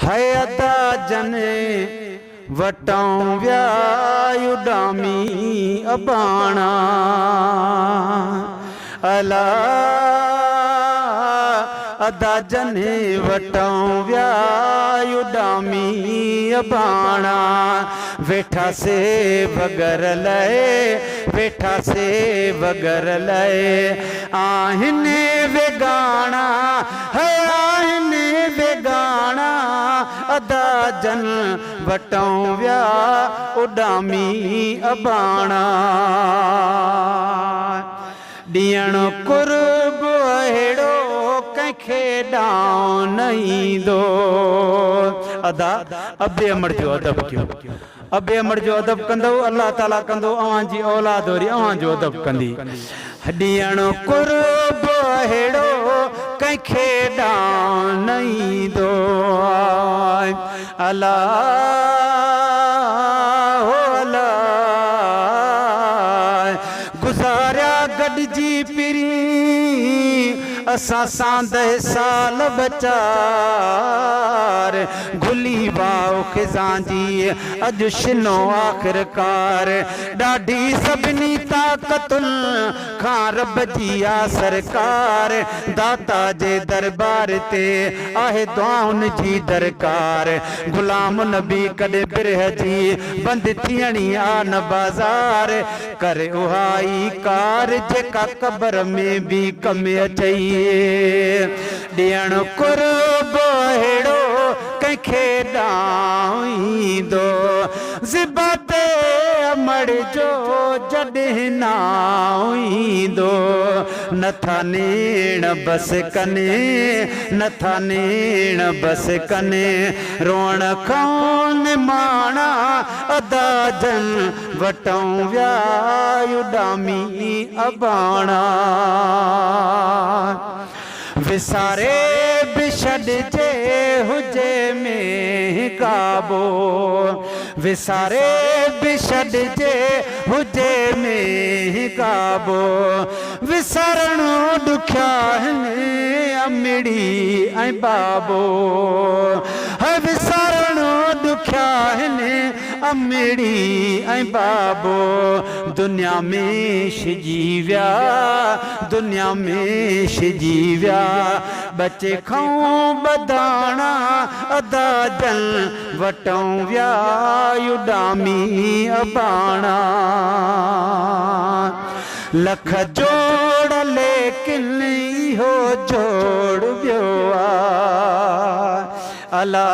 है अदा जने वटां व्याय उडामी अबाणा अला अदा जने वटां व्याय उडामी अबाणा वेठा से बगर लए वेठा से बगर लए आहिने वेगाना है आहिने वेगाना अदा जन वटां व्या उडामी अबाणा ॾियण कुर्ब अहिड़ो कंहिंखे ॾांहुं न ईंदो अदा अबे अमड़ जो अदब कयो अबे अमड़ जो अदब कंदो अल्लाह ताला कंदो अवां जी औलाद वरी अवां जो अदब कंदी ॾियण कुर्ब अहिड़ो कंहिंखे ॾांहुं न ईंदो अला हो अला गुज़ारिया गॾिजी पिरी असां सांदह साल बचार घुली वाओ खिज़ां जी अॼु शिनो आख़िरकार ॾाढी सभिनी ताक़तुन खां रब जी आ सरकार दाता जे दरबार ते आहे दुआउनि जी दरकार गुलाम नबी कॾहिं बिरह जी बंदि थियणी आ न बाज़ार करे उहा ई कार जेका क़बर में बि कम अचई ॾियण कुर्ब अहिड़ो कंहिंखे ॾांहुं ईंदो ज़िबा ते अमड़ जो जॾहिं नाऊं ईंदो नथा नेण बस कने नथा नेण बस कने रोअण खां माणा अदा जन वटां व्याय उडामी अबाणा विसारे बि छॾिजे हुजे में काबो विसारे बि छॾिजे हुजे में काबो विसारणो ॾुखिया आहिनि अमिड़ी ऐं बाबो है विसारणो ॾुखिया आहिनि अमिड़ी ऐं बाबो दुनिया में छिजी विया दुनिया में छिजी विया बचे खां बदाणा अदा जन वटां व्याय उडामी अबाणा लख जोड़ लेकिन इहो जोड़ वियो आ अला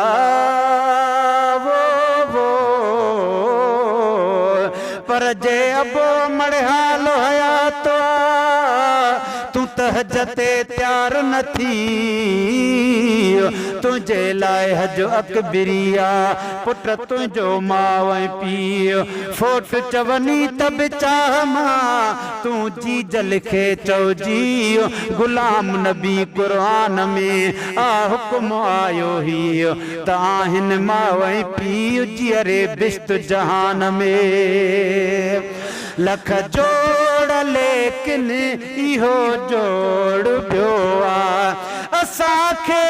पर जे अबो मड़हालो हयातो तूं तहजते त्यार न थी तुंहिंजे लाइ हज अकबरिया पुट तुंहिंजो माउ ऐं पीउ फोट चवनी त बि चाह मां तूं जी जल खे चउजी गुलाम नबी क़ुरान में आ हुकुम आयो ही त आहिनि माउ ऐं पीउ जीअरे बिश्त जहान में लख जोड़ लेकिन इहो जोड़ पियो आ असांखे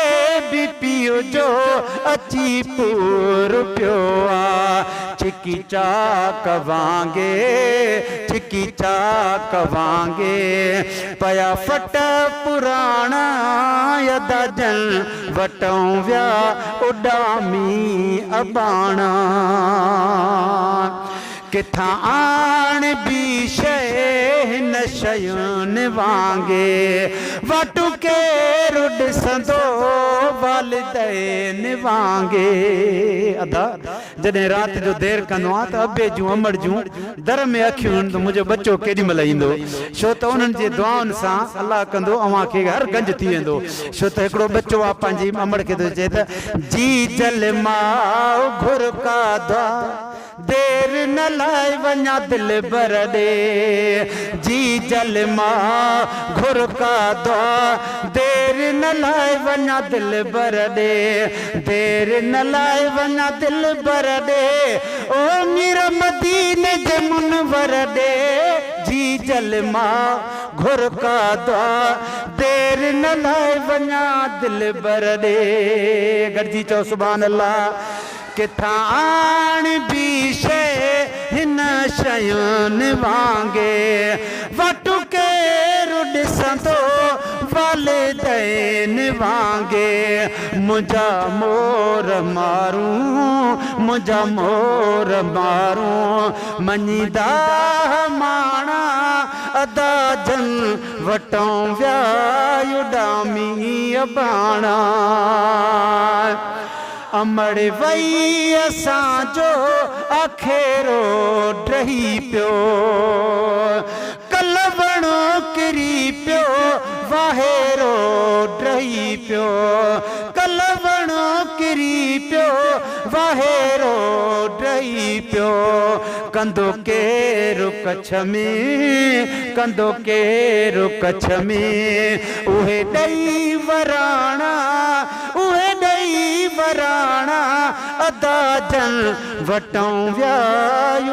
बि पीउ जो अची पूर पियो आ छिकी चाक वांगे पया फट पुराणा अदा जन वटां व्या उडामी अबाणा किथां आण बि शइ हिन शयुनि वांगे वटु केरु ॾिसंदो वालिदैन वांगे अदा जॾहिं राति जो देरि कंदो आहे त अबे जूं अमड़ जूं दर में अखियूं आहिनि त मुंहिंजो बच्चो केॾी महिल ईंदो छो त उन्हनि जे दुआउनि सां अलाह कंदो अव्हां खे हर गंज थी वेंदो छो त हिकिड़ो बच्चो आहे पंहिंजी अमड़ खे थो चए त जी जल माउ घुर का दुआ देर न लाइ वञा दिल भर ॾे जी जल मां घुर का दुआ देर न लाइ वञा दिल भर ॾे देर न लाइ वञा दिल भर ॾे ओ मीर मदीने जे मुनवर ॾे जी जल मां घुर का दुआ देर न लाए वञा दिल बर दे गॾिजी चओ सुभान अल्लाह किथां आण बि शइ हिन शयुनि वांगे वटु केरु ॾिसंदो वालिदैन वांगे मुंहिंजा मोर मारूं मञीदा माणा अदा जन वटों विया उॾामी अबाणा अमड़ वई असांजो आखेरो ड्रही पियो कलवणो किरी पियो वाहेरो ड्रही पियो कलवणो किरी पियो वाहेरो ड्रही पियो कंदो केरु कच्छ में कंदो केरु कच्छ में उहे ॾई वराणा उहे ॾई वराणा अदा जन वटों विया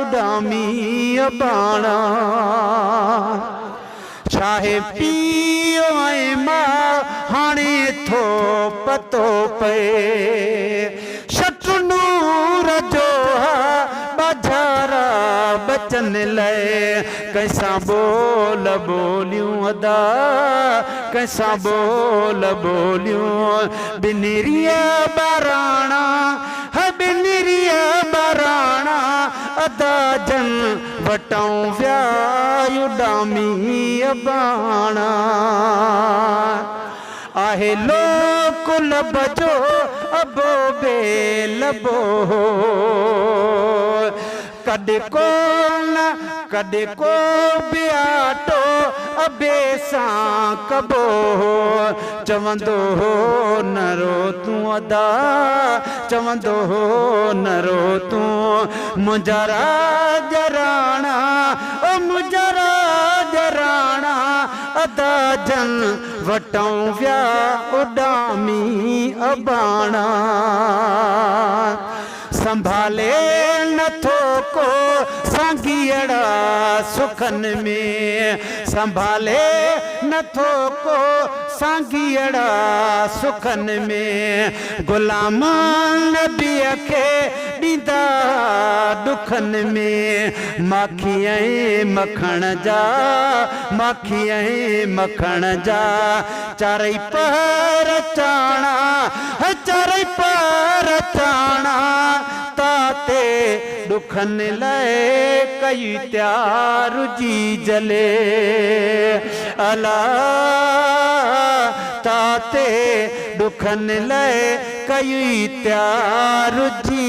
उॾामी अबाणा चाहे पीओ ऐं मां हाणे थो पतो पए शटनूर जो बाजारा बचन लाइ कैसा बोल बोलियूं अदा कैसा बोल बोलियूं बिनरिया बाराणा है बिनरिया बाराणा अदा जन वटों विया उॾामी अबाणा आहे लोक लभजो अबो बेलबो कॾहिं को बियाटो अबे सां कबो चवंदो हो न रो तूं अदा चवंदो हो न रो तूं मुंहिंजा राजराणा ओ मुंहिंजा राजराणा अदा जन वटों विया उॾामी अबाणा संभाले नथो को सांगीअड़ा सुखन में संभाले नथो को सांगीअड़ा सुखन में गुलाम नबीअ खे ॾींदा दुखन में माखी ऐं मखण जा माखी ऐं मखण जा चारई पर चाणा चारई पर चाणा ताते दुखन लाइ कई त्यार जी जले अला ताते दुखन लाइ कई त्यार जी